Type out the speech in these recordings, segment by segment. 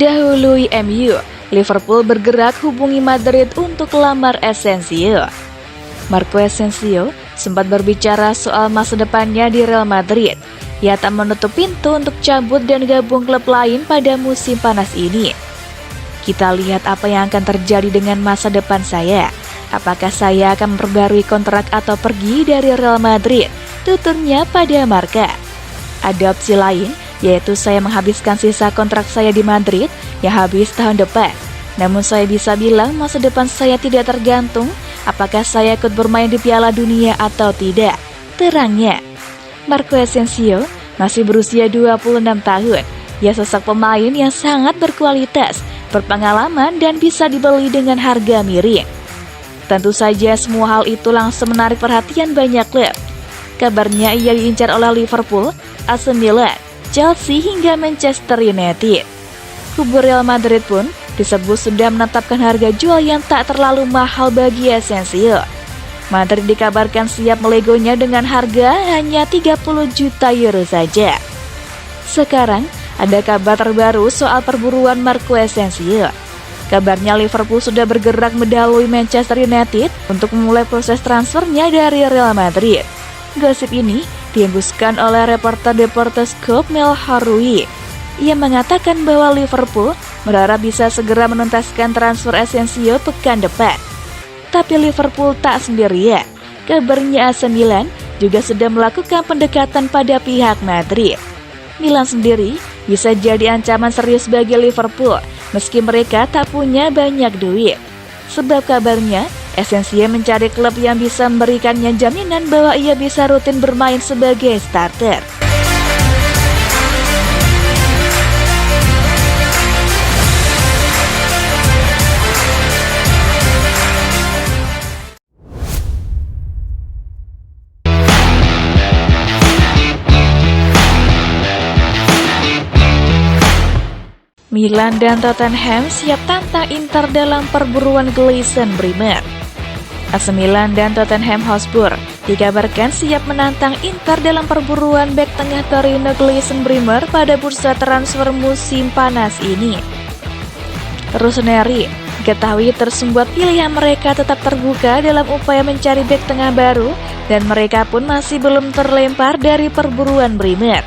Dahului MU, Liverpool bergerak hubungi Madrid untuk lamar Asensio. Marco Asensio sempat berbicara soal masa depannya di Real Madrid. Ia tak menutup pintu untuk cabut dan gabung klub lain pada musim panas ini. Kita lihat apa yang akan terjadi dengan masa depan saya. Apakah saya akan memperbarui kontrak atau pergi dari Real Madrid? Tuturnya pada Marca. Ada opsi lain, yaitu saya menghabiskan sisa kontrak saya di Madrid yang habis tahun depan. Namun saya bisa bilang masa depan saya tidak tergantung apakah saya ikut bermain di Piala Dunia atau tidak, terangnya. Marco Asensio masih berusia 26 tahun. Ia sosok pemain yang sangat berkualitas, berpengalaman dan bisa dibeli dengan harga miring. Tentu saja semua hal itu langsung menarik perhatian banyak klub. Kabarnya ia diincar oleh Liverpool, AC Milan, Chelsea hingga Manchester United. Kubu Real Madrid pun disebut sudah menetapkan harga jual yang tak terlalu mahal bagi Asensio. Madrid dikabarkan siap melegonya dengan harga hanya 30 juta euro saja. Sekarang ada kabar terbaru soal perburuan Marco Asensio. Kabarnya Liverpool sudah bergerak mendahului Manchester United untuk memulai proses transfernya dari Real Madrid. Gosip ini dihembuskan oleh reporter Deportes Scoop Mel Harui. Ia mengatakan bahwa Liverpool berharap bisa segera menuntaskan transfer Asensio pekan depan. Tapi Liverpool tak sendirian. Kabarnya AC Milan juga sudah melakukan pendekatan pada pihak Madrid. Milan sendiri bisa jadi ancaman serius bagi Liverpool meski mereka tak punya banyak duit. Sebab kabarnya Asensio mencari klub yang bisa memberikannya jaminan bahwa ia bisa rutin bermain sebagai starter. Milan dan Tottenham siap tantang Inter dalam perburuan Gleison Bremer. AC Milan dan Tottenham Hotspur dikabarkan siap menantang Inter dalam perburuan bek tengah Torino Gleison Bremer pada bursa transfer musim panas ini. Rossoneri diketahui tersumbat pilihan mereka tetap terbuka dalam upaya mencari bek tengah baru dan mereka pun masih belum terlempar dari perburuan Bremer.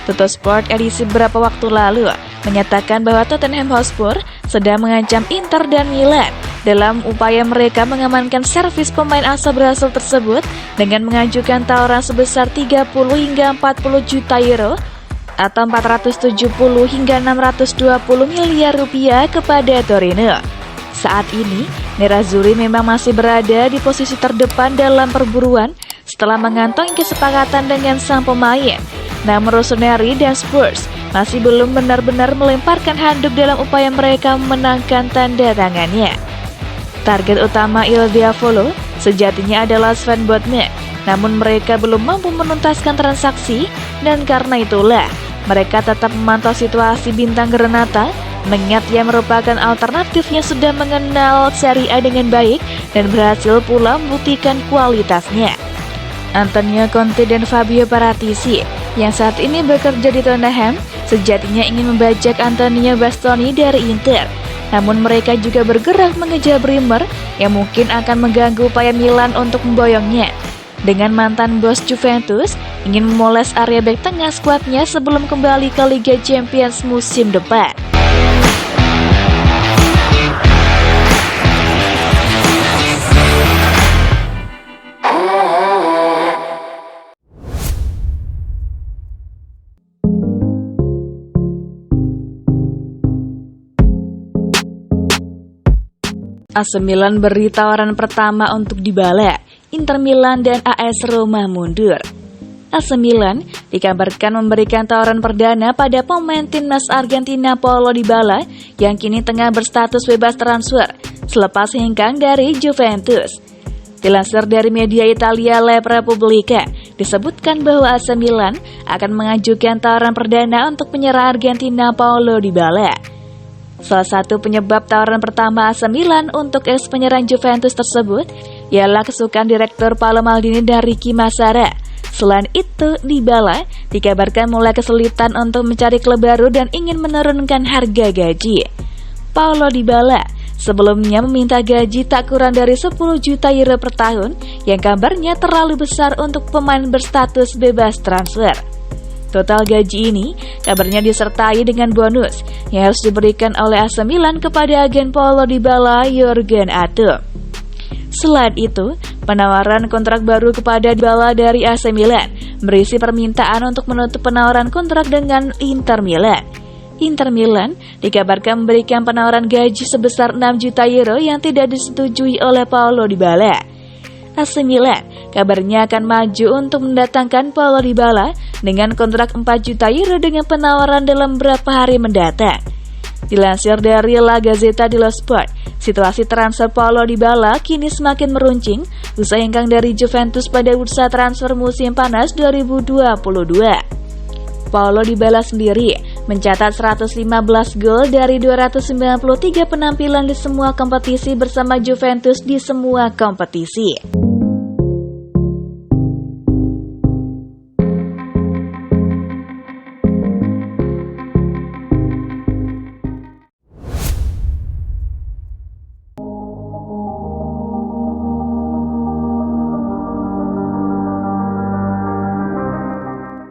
Tuttosport edisi beberapa waktu lalu menyatakan bahwa Tottenham Hotspur sedang mengancam Inter dan Milan dalam upaya mereka mengamankan servis pemain asal Brasil tersebut dengan mengajukan tawaran sebesar 30 hingga 40 juta euro atau 470 hingga 620 miliar rupiah kepada Torino. Saat ini, Nerazzurri memang masih berada di posisi terdepan dalam perburuan setelah mengantongi kesepakatan dengan sang pemain. Namun Rossoneri dan Spurs masih belum benar-benar melemparkan handuk dalam upaya mereka memenangkan tanda tangannya. Target utama Il Diavolo sejatinya adalah Sven Botman, namun mereka belum mampu menuntaskan transaksi dan karena itulah mereka tetap memantau situasi bintang Granata, mengingat ia merupakan alternatif yang sudah mengenal Serie A dengan baik dan berhasil pula membuktikan kualitasnya. Antonio Conte dan Fabio Paratici yang saat ini bekerja di Tottenham sejatinya ingin membajak Antonio Bastoni dari Inter. Namun mereka juga bergerak mengejar Bremer yang mungkin akan mengganggu upaya Milan untuk memboyongnya. Dengan mantan bos Juventus ingin memoles area bek tengah skuadnya sebelum kembali ke Liga Champions musim depan. AC Milan beri tawaran pertama untuk Dybala, Inter Milan dan AS Roma mundur. AC Milan dikabarkan memberikan tawaran perdana pada pemain timnas Argentina Paulo Dybala yang kini tengah berstatus bebas transfer selepas hengkang dari Juventus. Dilansir dari media Italia La Repubblica, disebutkan bahwa AC Milan akan mengajukan tawaran perdana untuk penyerang Argentina Paulo Dybala. Salah satu penyebab tawaran pertama AC Milan untuk penyerang Juventus tersebut ialah kesukaan Direktur Paolo Maldini dan Ricky Massara Selain itu, Dybala dikabarkan mulai kesulitan untuk mencari klub baru dan ingin menurunkan harga gaji. Paulo Dybala sebelumnya meminta gaji tak kurang dari 10 juta euro per tahun yang kabarnya terlalu besar untuk pemain berstatus bebas transfer. Total gaji ini kabarnya disertai dengan bonus yang harus diberikan oleh AC Milan kepada agen Paulo Dybala, Jurgen Atom. Selain itu, penawaran kontrak baru kepada Dybala dari AC Milan berisi permintaan untuk menutup penawaran kontrak dengan Inter Milan. Inter Milan dikabarkan memberikan penawaran gaji sebesar 6 juta euro yang tidak disetujui oleh Paulo Dybala. AC Milan kabarnya akan maju untuk mendatangkan Paulo Dybala dengan kontrak 4 juta euro dengan penawaran dalam beberapa hari mendatang. Dilansir dari La Gazzetta dello Sport, situasi transfer Paulo Dybala kini semakin meruncing usai hengkang dari Juventus pada bursa transfer musim panas 2022. Paulo Dybala sendiri mencatat 115 gol dari 293 penampilan di semua kompetisi bersama Juventus di semua kompetisi.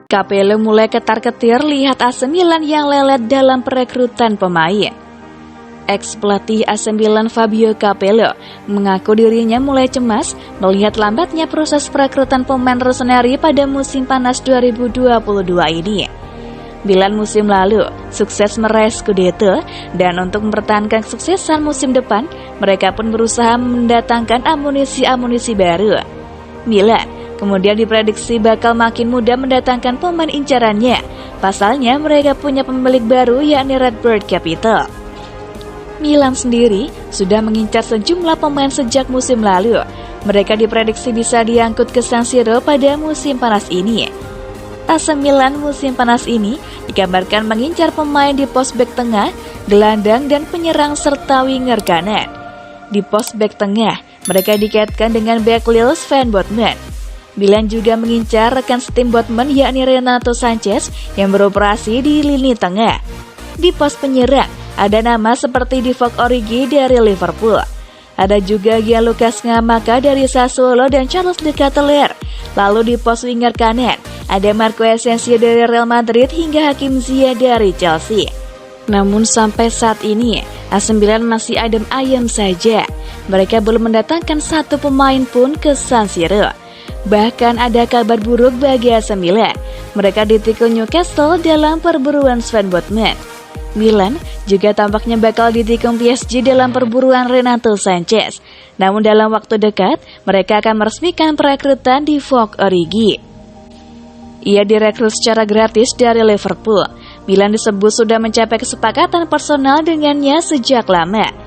Capello mulai ketar-ketir lihat AC Milan yang lelet dalam perekrutan pemain. Ex-pelatih AC Milan Fabio Capello mengaku dirinya mulai cemas melihat lambatnya proses perekrutan pemain rossoneri pada musim panas 2022 ini. Milan musim lalu sukses meraih Scudetto dan untuk mempertahankan kesuksesan musim depan, mereka pun berusaha mendatangkan amunisi baru. Milan kemudian diprediksi bakal makin mudah mendatangkan pemain incarannya. Pasalnya mereka punya pemilik baru yakni Redbird Capital. Milan sendiri sudah mengincar sejumlah pemain sejak musim lalu. Mereka diprediksi bisa diangkut ke San Siro pada musim panas ini. AC Milan musim panas ini dikabarkan mengincar pemain di pos bek tengah, gelandang dan penyerang serta winger kanan. Di pos bek tengah, mereka dikaitkan dengan bek Lille Sven Botman. Milan juga mengincar rekan setim Botman yakni Renato Sanchez yang beroperasi di lini tengah. Di pos penyerang, ada nama seperti Divock Origi dari Liverpool. Ada juga Gianluca Scamacca dari Sassuolo dan Charles De Ketelaere. Lalu di pos winger kanan, ada Marco Asensio dari Real Madrid hingga Hakim Ziyech dari Chelsea. Namun sampai saat ini, AC Milan masih adem ayem saja. Mereka belum mendatangkan satu pemain pun ke San Siro. Bahkan ada kabar buruk bagi AC Milan. Mereka ditikung Newcastle dalam perburuan Sven Botman. Milan juga tampaknya bakal ditikung PSG dalam perburuan Renato Sanchez. Namun dalam waktu dekat, mereka akan meresmikan perekrutan Divock Origi. Ia direkrut secara gratis dari Liverpool. Milan disebut sudah mencapai kesepakatan personal dengannya sejak lama.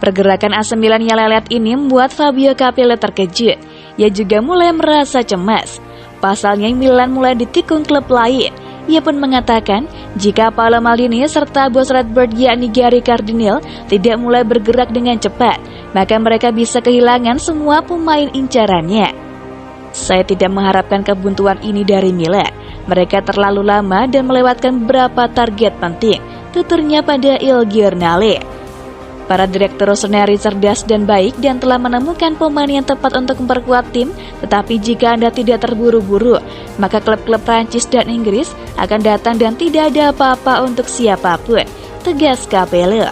Pergerakan AC Milan yang lelet ini membuat Fabio Capello terkejut. Ia juga mulai merasa cemas. Pasalnya Milan mulai ditikung klub lain. Ia pun mengatakan jika Paolo Maldini serta bos Redbird yakni Gary Cardinale tidak mulai bergerak dengan cepat, maka mereka bisa kehilangan semua pemain incarannya. Saya tidak mengharapkan kebuntuan ini dari Milan. Mereka terlalu lama dan melewatkan beberapa target penting, tuturnya pada Il Giornale. Para direktur rossoneri cerdas dan baik dan telah menemukan pemain yang tepat untuk memperkuat tim, tetapi jika Anda tidak terburu-buru, maka klub-klub Prancis dan Inggris akan datang dan tidak ada apa-apa untuk siapapun, tegas Capello.